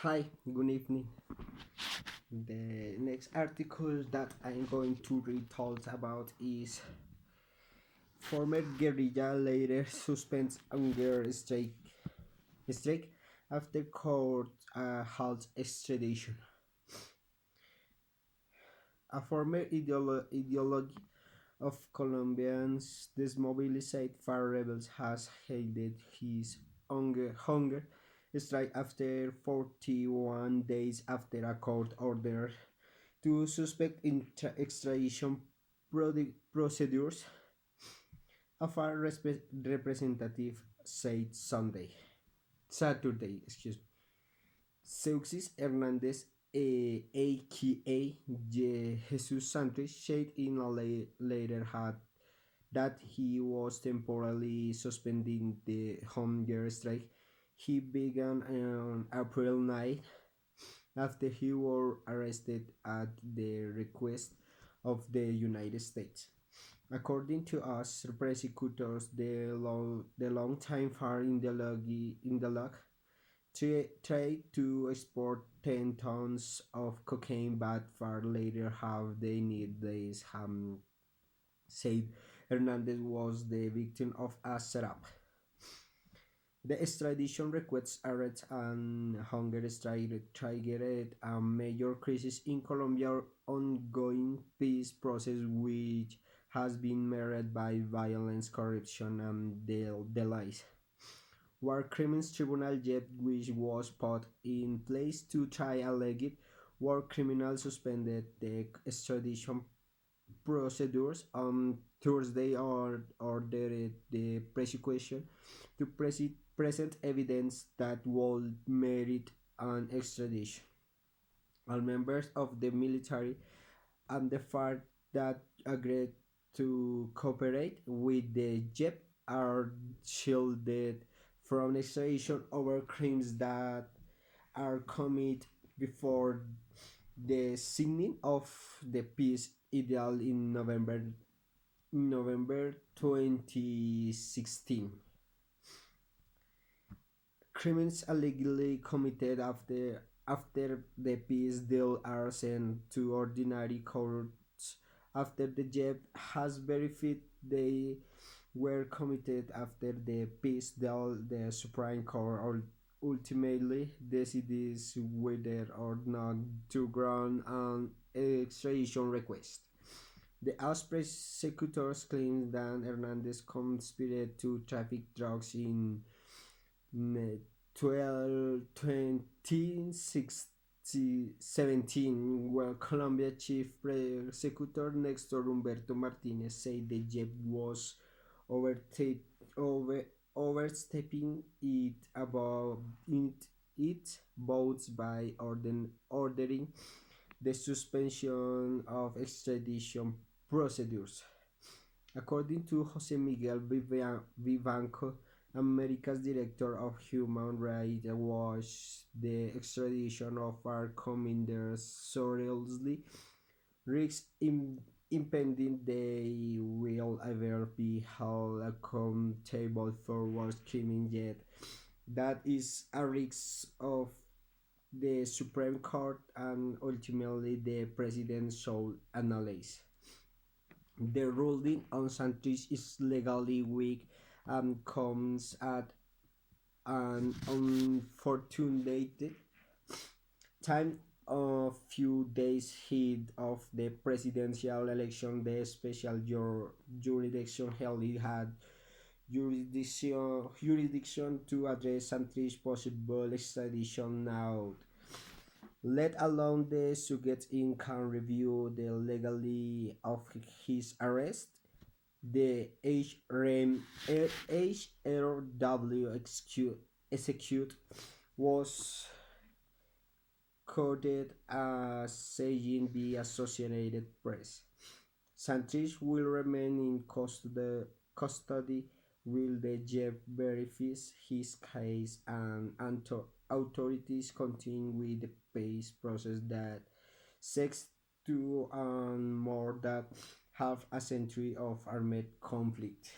Hi, good evening. The next article that I'm going to read talks about is former guerrilla leader suspends hunger strike after court halts extradition. A former ideology of Colombians dismobilized far rebels has held his hunger strike after 41 days after a court order to suspect extradition procedures, a far representative said Saturday, excuse me. Seuxis Hernandez, aka Jesus Santos, said in a later had that he was temporarily suspending the hunger strike. He began on April 9 after he was arrested at the request of the United States. According to us prosecutors, the long-time far in the log tried to export 10 tons of cocaine, but far later have they need this said Hernandez was the victim of a setup. The extradition requests arrest and hunger strike triggered a major crisis in Colombia's ongoing peace process, which has been marred by violence, corruption, and delays. War Crimes Tribunal JEP, which was put in place to try alleged war criminals, suspended the extradition procedures on Thursday or ordered the prosecution to present evidence that would merit an extradition. All members of the military and the FARC that agreed to cooperate with the JEP are shielded from extradition over crimes that are committed before the signing of the peace ideal in November 2016. Crimes allegedly committed after the peace deal are sent to ordinary courts after the JEP has verified they were committed after the peace deal. The Supreme Court ultimately decides whether or not to grant an extradition request. The House prosecutors claim that Hernandez conspired to traffic drugs in 2017, while Colombia Chief Prosecutor Néstor Humberto Martinez said the JEP was overtake, over, overstepping it votes by ordering the suspension of extradition procedures. According to Jose Miguel Vivanco, America's Director of Human Rights Watch, the extradition of our commanders seriously risks impending they will ever be held accountable for war crimes, yet that is a risk of the Supreme Court and ultimately the President should analyze. The ruling on Santos is legally weak and comes at an unfortunate time. A few days ahead of the presidential election, the special jurisdiction held had jurisdiction to address Santos' possible extradition now, let alone the Suget in can review the legality of his arrest. The HRW execute was quoted as saying the Associated Press. Sanchez will remain in custody while the JEP verifies his case and authorities continue with the peace process that seeks to more than half a century of armed conflict.